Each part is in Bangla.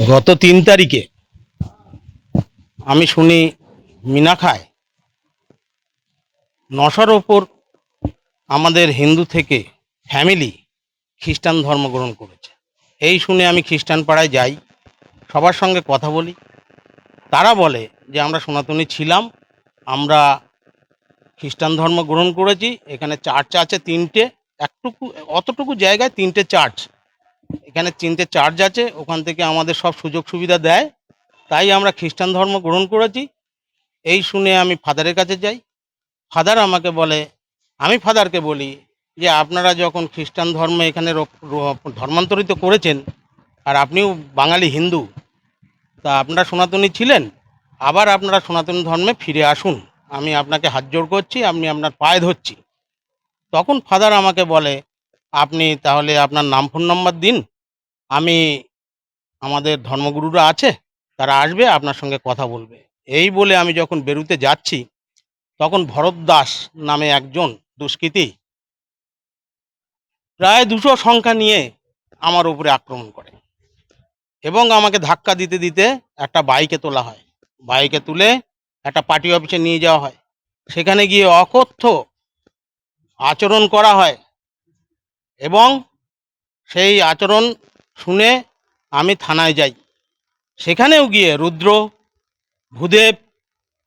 গত 3 তারিখে আমি শুনি মিনাখায় 900-র ওপর আমাদের হিন্দু থেকে ফ্যামিলি খ্রিস্টান ধর্ম গ্রহণ করেছে। এই শুনে আমি খ্রিস্টান পাড়ায় যাই, সবার সঙ্গে কথা বলি। তারা বলে যে আমরা সনাতনী ছিলাম, আমরা খ্রিস্টান ধর্ম গ্রহণ করেছি। এখানে চার্চ আছে 3টে, একটুকু অতটুকু জায়গায় 3টে চার্চ, এখানে 3টে চার্চ আছে, ওখান থেকে আমাদের সব সুযোগ সুবিধা দেয়, তাই আমরা খ্রিস্টান ধর্ম গ্রহণ করেছি। এই শুনে আমি ফাদারের কাছে যাই। ফাদার আমাকে বলে, আমি ফাদারকে বলি যে আপনারা যখন খ্রিস্টান ধর্ম এখানে ধর্মান্তরিত করেছেন, আর আপনিও বাঙালি হিন্দু, তা আপনারা সনাতনী ছিলেন, আবার আপনারা সনাতন ধর্মে ফিরে আসুন, আমি আপনাকে হাত জোড় করছি, আমি আপনার পায়ে ধরছি। তখন ফাদার আমাকে বলে, আপনি তাহলে আপনার নাম ফোন নাম্বার দিন, আমি আমাদের ধর্মগুরুরা আছে, তারা আসবে আপনার সঙ্গে কথা বলবে। এই বলে আমি যখন বেরুতে যাচ্ছি, তখন ভরত দাস নামে একজন দুষ্কৃতী প্রায় 200 সংখ্যা নিয়ে আমার উপরে আক্রমণ করে এবং আমাকে ধাক্কা দিতে দিতে একটা বাইকে তোলা হয়। বাইকে তুলে একটা পার্টি অফিসে নিয়ে যাওয়া হয়। সেখানে গিয়ে অকথ্য আচরণ করা হয় এবং সেই আচরণ শুনে আমি থানায় যাই। সেখানেও গিয়ে রুদ্র, ভূদেব,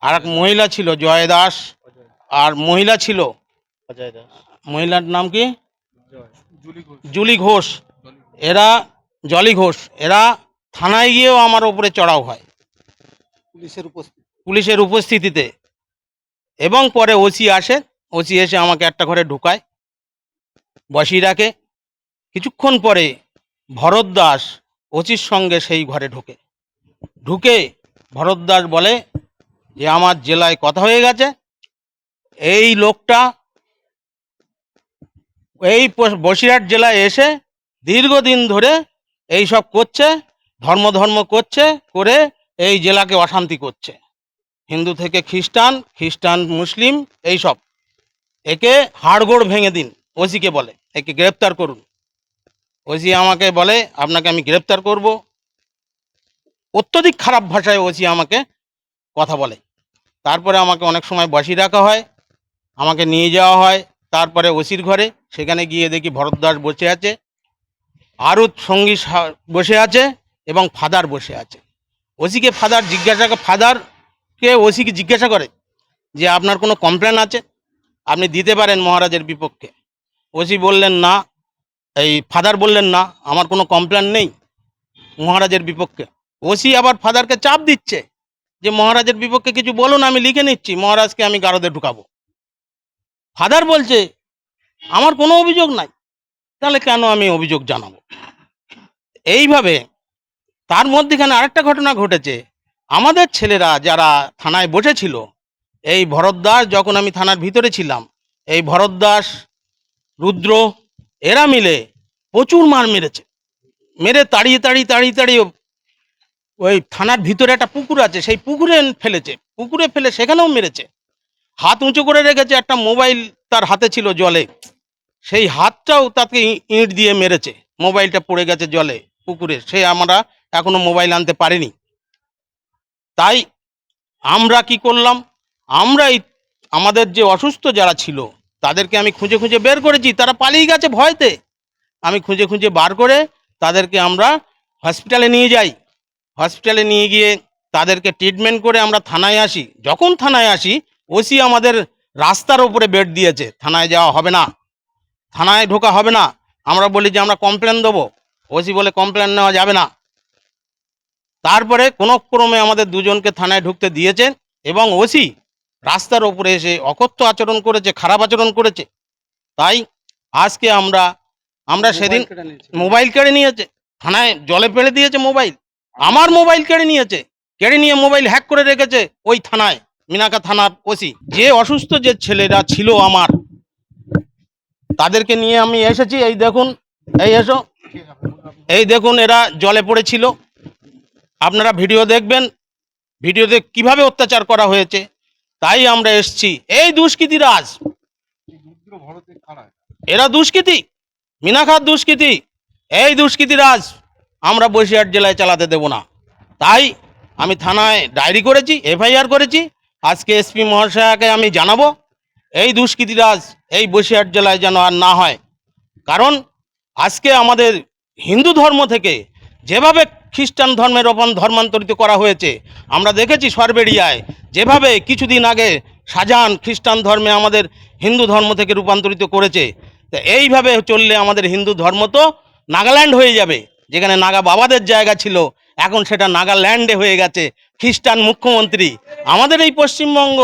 আর এক মহিলা ছিল জয় দাস, আর মহিলা ছিল, মহিলার নাম কি, জুলি ঘোষ, এরা জলি ঘোষ, এরা থানায় গিয়েও আমার ওপরে চড়াও হয় পুলিশের উপস্থিতিতে। এবং পরে ওসি আসে, ওসি এসে আমাকে একটা ঘরে ঢুকায়, বসিয়ে রাখে। কিছুক্ষণ পরে ভরত দাস ওসির সঙ্গে সেই ঘরে ঢুকে ভরত দাস বলে যে আমার জেলায় কথা হয়ে গেছে, এই লোকটা এই বসিরহাট জেলায় এসে দীর্ঘদিন ধরে এই সব করছে, ধর্ম করছে, করে এই জেলাকে অশান্তি করছে, হিন্দু থেকে খ্রিস্টান, খ্রিস্টান মুসলিম, এই সব, একে হাড়গোড় ভেঙে দিন। ওসিকে বলে একে গ্রেপ্তার করুন। ওসি আমাকে বলে আপনাকে আমি গ্রেপ্তার করব। অত্যধিক খারাপ ভাষায় ওসি আমাকে কথা বলে। তারপরে আমাকে অনেক সময় বসিয়ে রাখা হয়, আমাকে নিয়ে যাওয়া হয় তারপরে ওসির ঘরে। সেখানে গিয়ে দেখি ভরত দাস বসে আছে, আরও সঙ্গী বসে আছে এবং ফাদার বসে আছে। ওসিকে ফাদারকে ওসিকে জিজ্ঞাসা করে যে আপনার কোনো কমপ্লেন আছে, আপনি দিতে পারেন মহারাজের বিপক্ষে। ওসি বললেন না, এই ফাদার বললেন না, আমার কোনো কমপ্লেন নেই মহারাজের বিপক্ষে। ওসি আবার ফাদারকে চাপ দিচ্ছে যে মহারাজের বিপক্ষে কিছু বলুন, আমি লিখে নিচ্ছি, মহারাজকে আমি গারদে ঢুকাবো। ফাদার বলছে আমার কোনো অভিযোগ নাই, তাহলে কেন আমি অভিযোগ জানাবো। এইভাবে তার মধ্যেখানে আরেকটা ঘটনা ঘটেছে। আমাদের ছেলেরা যারা থানায় বসেছিল, এই ভরত দাস, যখন আমি থানার ভিতরে ছিলাম, এই ভরত দাস, রুদ্র, এরা মিলে প্রচুর মার মেরেছে, মেরে তাড়িয়ে ওই থানার ভিতরে একটা পুকুর আছে, সেই পুকুরে ফেলে সেখানেও মেরেছে। হাত উঁচু করে রেখেছে, একটা মোবাইল তার হাতে ছিল জলে, সেই হাতটাও তাকে ইঁট দিয়ে মেরেছে, মোবাইলটা পড়ে গেছে জলে পুকুরে, সে আমরা এখনো মোবাইল আনতে পারিনি। তাই আমরা কি করলাম, আমরা আমাদের যে অসুস্থ যারা ছিল তাদেরকে আমি খুঁজে খুঁজে বের করেছি, তারা পালিয়ে গেছে ভয়তে। আমি খুঁজে খুঁজে বার করে তাদেরকে আমরা হসপিটালে নিয়ে যাই। হসপিটালে নিয়ে গিয়ে তাদেরকে ট্রিটমেন্ট করে আমরা থানায় আসি। যখন থানায় আসি, ওসি আমাদের রাস্তার ওপরে বেড দিয়েছে, থানায় যাওয়া হবে না, থানায় ঢোকা হবে না। আমরা বলি যে আমরা কমপ্লেন দেবো, ওসি বলে কমপ্লেন নেওয়া যাবে না। তারপরে কোনো ক্রমে আমাদের দুজনকে থানায় ঢুকতে দিয়েছে এবং ওসি রাস্তার ওপরে এসে অকথ্য আচরণ করেছে, খারাপ আচরণ করেছে। তাই আজকে আমরা সেদিন মোবাইল কেড়ে নিয়েছে, থানায় জলে ফেলে দিয়েছে মোবাইল, আমার মোবাইল কেড়ে নিয়ে মোবাইল হ্যাক করে রেখেছে ওই থানায়, মিনাকা থানার ওসি। যে অসুস্থ যে ছেলেরা ছিল আমার, তাদেরকে নিয়ে আমি এসেছি। এই দেখুন, এই এসো, এই দেখুন এরা জলে পড়েছিল, আপনারা ভিডিও দেখবেন, ভিডিওতে কিভাবে অত্যাচার করা হয়েছে। তাই আমরা এসছি। এই দুষ্কৃতীরাজ, এরা দুষ্কৃতী, মিনাখার দুষ্কৃতী, এই দুষ্কৃতীরাজ আমরা বসিরহাট জেলায় চালাতে দেব না। তাই আমি থানায় ডায়েরি করেছি, এফআইআর করেছি। আজকে এসপি মহাশয়কে আমি জানাবো এই দুষ্কৃতিরাজ এই বসিরহাট জেলায় যেন আর না হয়। কারণ আজকে আমাদের হিন্দু ধর্ম থেকে যেভাবে খ্রিস্টান ধর্মের ওপর ধর্মান্তরিত করা হয়েছে, আমরা দেখেছি সরবেরিয়ায় যেভাবে কিছুদিন আগে শাহজাহান খ্রিস্টান ধর্মে আমাদের হিন্দু ধর্ম থেকে রূপান্তরিত করেছে। তো এইভাবে চললে আমাদের হিন্দু ধর্ম তো নাগাল্যান্ড হয়ে যাবে। যেখানে নাগা বাবাদের জায়গা ছিল, এখন সেটা নাগাল্যান্ডে হয়ে গেছে। খ্রিস্টান মুখ্যমন্ত্রী আমাদের এই পশ্চিমবঙ্গ,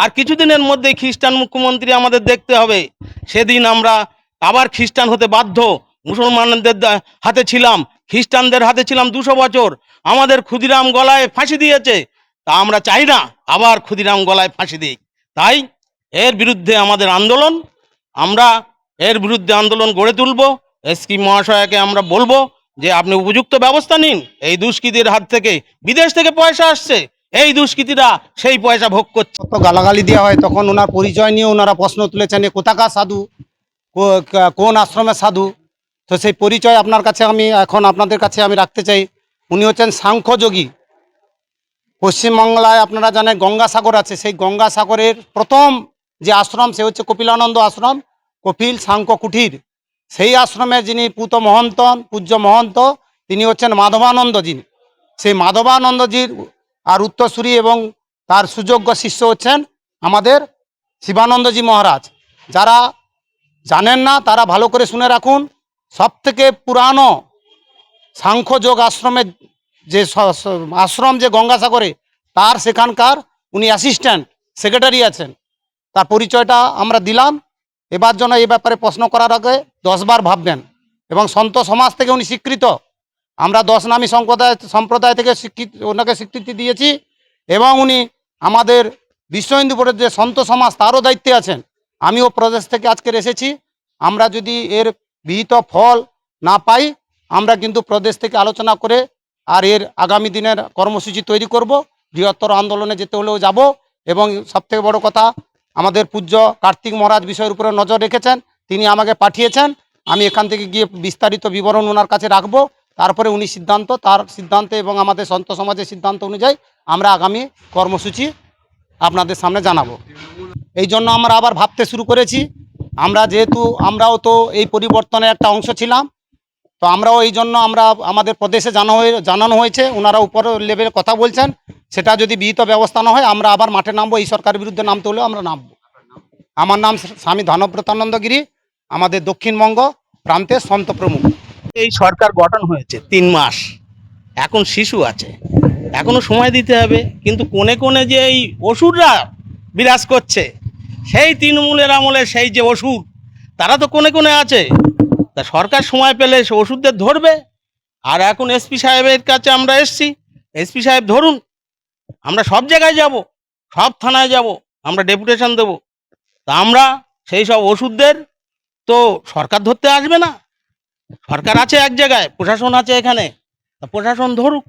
আর কিছুদিনের মধ্যে খ্রিস্টান মুখ্যমন্ত্রী আমাদের দেখতে হবে। সেদিন আমরা আবার খ্রিস্টান হতে বাধ্য। মুসলমানদের হাতে ছিলাম, খ্রিস্টানদের হাতে ছিলাম 200 বছর। আমাদের ক্ষুদিরাম গলায় ফাঁসি দিয়েছে, তা আমরা চাই না আবার ক্ষুদিরাম গলায় ফাঁসি দিই। তাই এর বিরুদ্ধে আমাদের আন্দোলন, আমরা এর বিরুদ্ধে আন্দোলন গড়ে তুলব। এসপি মহাশয়কে আমরা বলবো যে আপনি উপযুক্ত ব্যবস্থা নিন। এই দুষ্কৃতীর হাত থেকে বিদেশ থেকে পয়সা আসছে, এই দুষ্কৃতীরা সেই পয়সা ভোগ করছে। তো গালাগালি দেওয়া হয়, তখন ওনার পরিচয় নিয়ে ওনারা প্রশ্ন তুলেছেন, এ কোথাকার সাধু, কোন আশ্রমের সাধু। তো সেই পরিচয় আপনার কাছে আমি এখন আপনাদের কাছে আমি রাখতে চাই। উনি হচ্ছেন সাংখ্যযোগী। পশ্চিমবাংলায় আপনারা জানেন গঙ্গাসাগর আছে, সেই গঙ্গাসাগরের প্রথম যে আশ্রম সে হচ্ছে কপিলানন্দ আশ্রম, কপিল সাংখ্য কুঠির। সেই আশ্রমের যিনি পূত মহন্ত, পূজ্য মহন্ত, তিনি হচ্ছেন মাধবানন্দ যিনি। সেই মাধবানন্দজির আর উত্তরসূরি এবং তার সুযোগ্য শিষ্য হচ্ছেন আমাদের শিবানন্দজি মহারাজ। যারা জানেন না তারা ভালো করে শুনে রাখুন। সবথেকে পুরানো সাংখ্যযোগ আশ্রমের যে আশ্রম যে গঙ্গাসাগরে, তার সেখানকার উনি অ্যাসিস্ট্যান্ট সেক্রেটারি আছেন। তার পরিচয়টা আমরা দিলাম। এবার জন্য এই ব্যাপারে প্রশ্ন করার আগে 10 বার ভাববেন। এবং সন্ত সমাজ থেকে উনি স্বীকৃত। আমরা 10 নামী সম্প্রদায় থেকে ওনাকে স্বীকৃতি দিয়েছি। এবং উনি আমাদের বিশ্ব হিন্দু পরিষদের যে সন্ত সমাজ তারও দায়িত্বে আছেন। আমিও প্রদেশ থেকে আজকের এসেছি। আমরা যদি এর বিহিত ফল না পাই, আমরা কিন্তু প্রদেশ থেকে আলোচনা করে আর এর আগামী দিনের কর্মসূচি তৈরি করব। বৃহত্তর আন্দোলনে যেতে হলেও যাব। এবং সবথেকে বড় কথা, আমাদের পূজ্য কার্তিক মহারাজ বিষয়ের উপরে নজর রেখেছেন, তিনি আমাকে পাঠিয়েছেন। আমি এখান থেকে গিয়ে বিস্তারিত বিবরণ ওনার কাছে রাখবো। তারপরে উনি তার সিদ্ধান্তে এবং আমাদের সন্ত সমাজের সিদ্ধান্ত অনুযায়ী আমরা আগামী কর্মসূচি আপনাদের সামনে জানাবো। এই জন্য আমরা আবার ভাবতে শুরু করেছি। আমরা যেহেতু আমরাও তো এই পরিবর্তনের একটা অংশ ছিলাম, তো আমরাও এই জন্য আমাদের প্রদেশে জানানো হয়েছে, ওনারা উপর লেভেলে কথা বলছেন। সেটা যদি বিহিত ব্যবস্থা না হয়, আমরা আবার মাঠে নামবো। এই সরকারের বিরুদ্ধে নামতে হলেও আমরা নামবো। আমার নাম স্বামী ধনব্রতানন্দ গিরি, আমাদের দক্ষিণবঙ্গ প্রান্তের সন্ত প্রমুখ। এই সরকার গঠন হয়েছে 3 মাস, এখন শিশু আছে, এখনো সময় দিতে হবে। কিন্তু কোণে কোণে যে এই অসুররা বিরাজ করছে, সেই তৃণমূলের আমলে সেই যে অসুর, তারা তো কোণে কোণে আছে। তা সরকার সময় পেলে সে ওষুধদের ধরবে। আর এখন এসপি সাহেবের কাছে আমরা এসছি, এসপি সাহেব ধরুন, আমরা সব জায়গায় যাব, সব থানায় যাব, আমরা ডেপুটেশন দেব। তা আমরা সেই সব ওষুধদের তো সরকার ধরতে আসবে না। সরকার আছে এক জায়গায়, প্রশাসন আছে এখানে, তা প্রশাসন ধরুক।